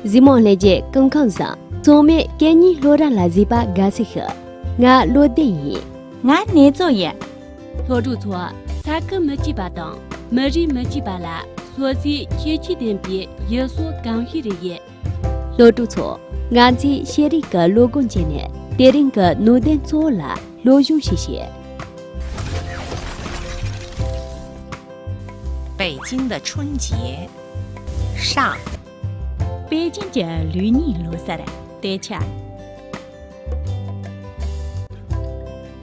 Zimon leje kongkongsa, some kenyi lora la zipa gasika, nga lo de yi. Nga ne zo ye. 托住错，三个没几把当，没人没几把啦，所以天气点比耶稣刚去的也。 Lo tu cho, nga ji sheri ka lo gon jene, tering ka no den cho la, lo yu shi shi. 北京的春节上，北京这旅年路上的，对恰。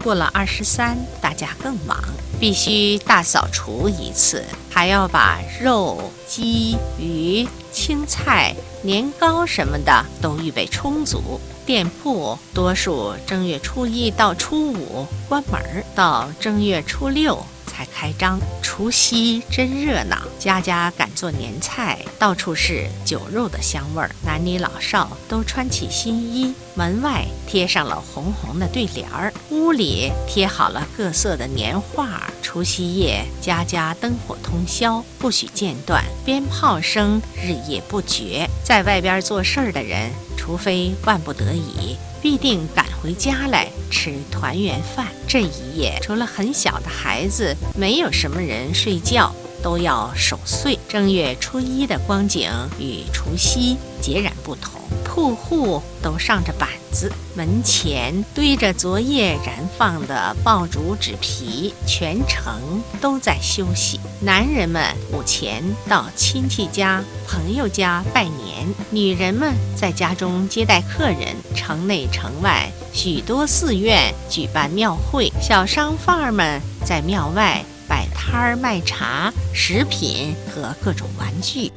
过了23，大家更忙，必须大扫除一次，还要把肉、鸡、鱼、青菜、年糕什么的都预备充足。店铺多数正月初1到初5关门，到正月初6才开张。除夕真热闹，家家赶做年菜，到处是酒肉的香味儿。男女老少都穿起新衣，门外贴上了红红的对联儿，屋里贴好了各色的年画。除夕夜，家家灯火通宵，不许间断，鞭炮声日夜不绝。在外边做事儿的人，除非万不得已，必定赶回家来吃团圆饭。这一夜，除了很小的孩子，没有什么人睡觉，都要守岁。正月初1的光景与除夕截然不同，铺户都上着板子，门前堆着昨夜燃放的爆竹纸皮，全城都在休息。男人们午前到亲戚家、朋友家拜年，女人们在家中接待客人。城内城外许多寺院举办庙会，小商贩们在庙外摆摊儿卖茶、食品和各种玩具。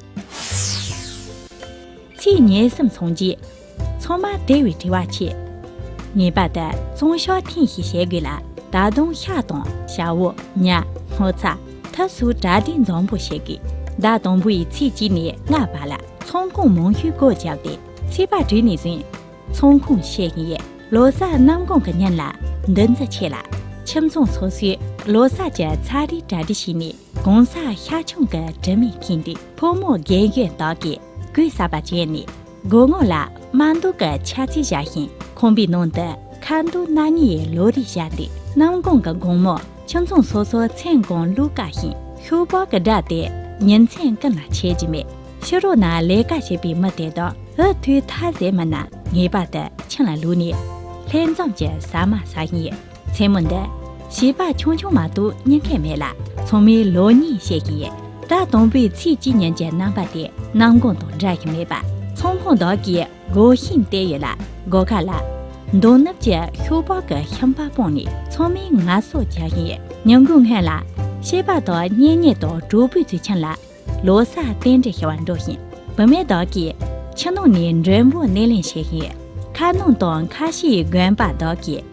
今年什么从节，从马单位的话起，你把的从小天气写给了，大冬夏冬下午伢我查他所扎定总部写给，大东部一起几年俺把了，从公蒙许国家的七八这年人，从公写业，罗萨南公个年啦，等着起来，轻松措施，罗萨家查理扎的些年，公萨下穷个真没听的，泡沫远远到给。 鬼撒把节呢，我啦，蛮多个恰起家庭，空比弄得看到那年落地下的，南宫个公母，轻松说说成功路家庭，后包个大的，年轻跟那切姐妹，小罗那来个些比没得到，对他在么那，你把的请来路呢，连长节啥嘛啥嘢，才门的，西巴穷穷嘛都年开没啦，从没罗尼些嘢。 大东北前几年间南巴的南宫东这个没办，从空到给我新待遇了，我看了，东那节后包个乡巴帮里，从没俺所家业，南宫看了，西巴到年年到周北最强了，罗萨等着一万多钱，不没到给，请农年全部年龄些业，看农当卡西原把到给，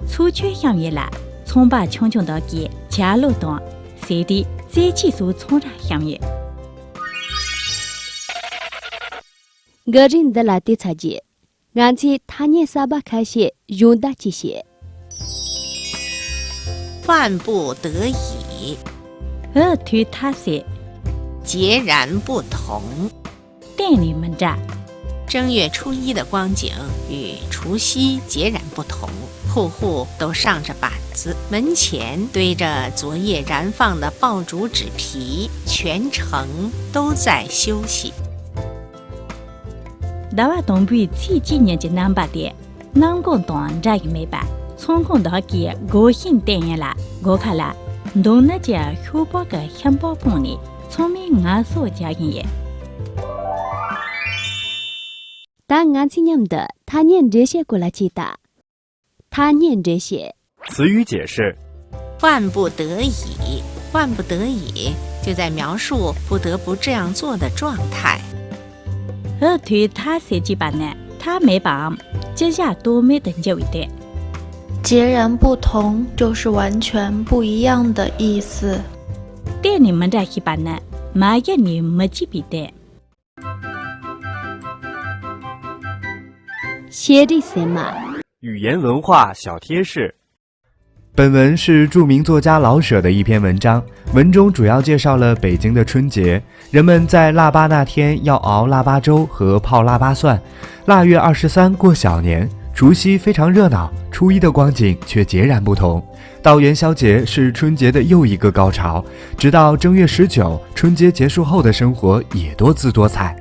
出去乡业了，从把穷穷到给家路当，谁的？ 这技术从啥行业？个人的拉蒂查节，俺去他年沙巴开些用大这些。万不得已，对他些截然不同。店里们家，正月初1的光景与除夕截然不同。 户户都上着板子，门前堆着昨夜燃放的爆竹纸皮，全城都在休息。大瓦东北前几年就南巴的，南宫东这个没办，从空到给高兴电影了，我看了，东那家后包个乡包帮里，从没俺所家人也。 但俺今年的他年这些过来记得。 他念这些词语解释：万不得已，万不得已，就在描述不得不这样做的状态。对他设计版呢，他没帮，这下都没等就一点。截然不同就是完全不一样的意思。店里们这一版呢，买一年没几笔的。写的什么？ 语言文化小贴士：本文是著名作家老舍的一篇文章，文中主要介绍了北京的春节，人们在腊八那天要熬腊八粥和泡腊八蒜，腊月23过小年，除夕非常热闹，初一的光景却截然不同。到元宵节是春节的又一个高潮，直到正月19，春节结束后的生活也多姿多彩。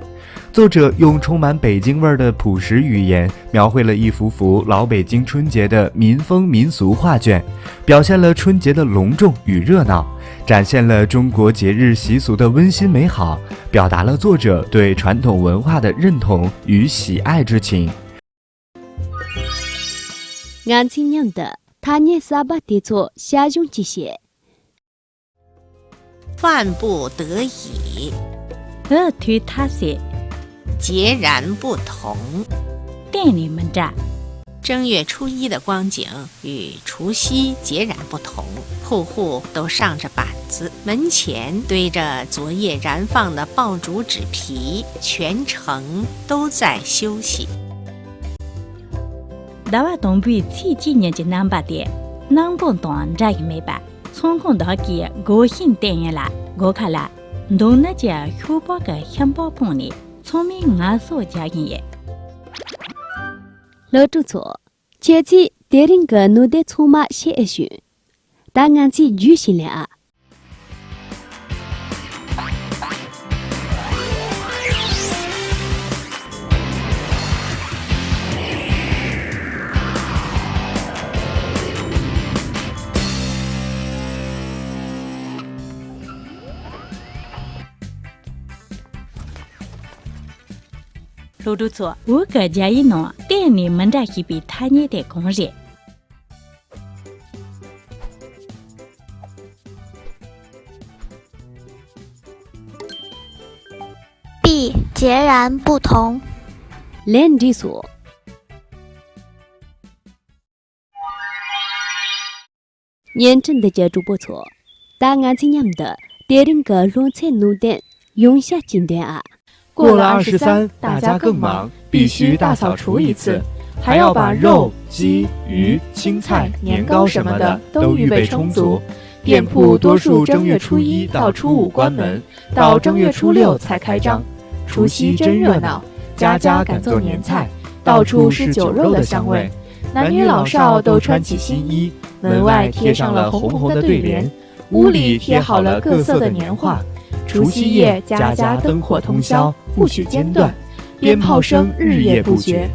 作者用充满北京味儿的朴实语言，描绘了一幅幅老北京春节的民风民俗画卷，表现了春节的隆重与热闹，展现了中国节日习俗的温馨美好，表达了作者对传统文化的认同与喜爱之情。俺亲娘的，他年撒巴地做下用这些，万不得已，推他些截然不同。店里们这正月初一的光景与除夕截然不同，户户都上着板子，门前堆着昨夜燃放的爆竹纸皮，全城都在休息。大娃东北七几年级南巴的，南部东这个没办，从空到给高兴电影啦，我看了，东那家后包个汉堡棚里，聪明俺所家人也。老主错，前期电影个弄得充满写一选，但俺去举行了啊。老主错，我个家一弄，店里们这一比他年的工人。B 截然不同。连地说，年真的接触不错，但俺亲娘的电影个乱菜弄的用下经典啊。过了23，大家更忙，必须大扫除一次，还要把肉、鸡、鱼、青菜、年糕什么的都预备充足。店铺多数正月初1到初5关门，到正月初6才开张。除夕真热闹，家家赶做年菜，到处是酒肉的香味。男女老少都穿起新衣，门外贴上了红红的对联，屋里贴好了各色的年画。除夕夜，家家灯火通宵，不许间断，鞭炮声日夜不绝。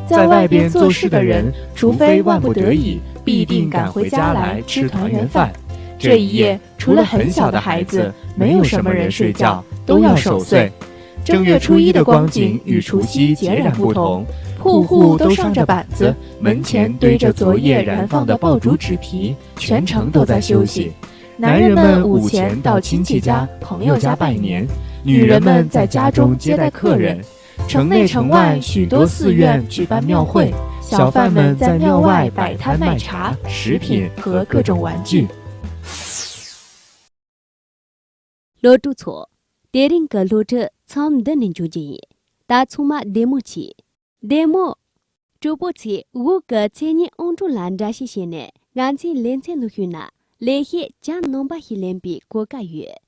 在外边做事的人，除非万不得已，必定赶回家来吃团圆饭。这一夜，除了很小的孩子，没有什么人睡觉，都要守岁。正月初1的光景与除夕截然不同，户户都上着板子，门前堆着昨夜燃放的爆竹纸皮，全城都在休息。男人们午前到亲戚家、朋友家拜年，女人们在家中接待客人。城内城外许多寺院举办庙会，小贩们在庙外摆摊卖茶、食品和各种玩具。老主错，电影个录着唱的人就建议，大充满 demo 起 demo， 主播起我个前年按住兰扎西些呢，俺去连前路去那。雷黑将农把西连比过个月。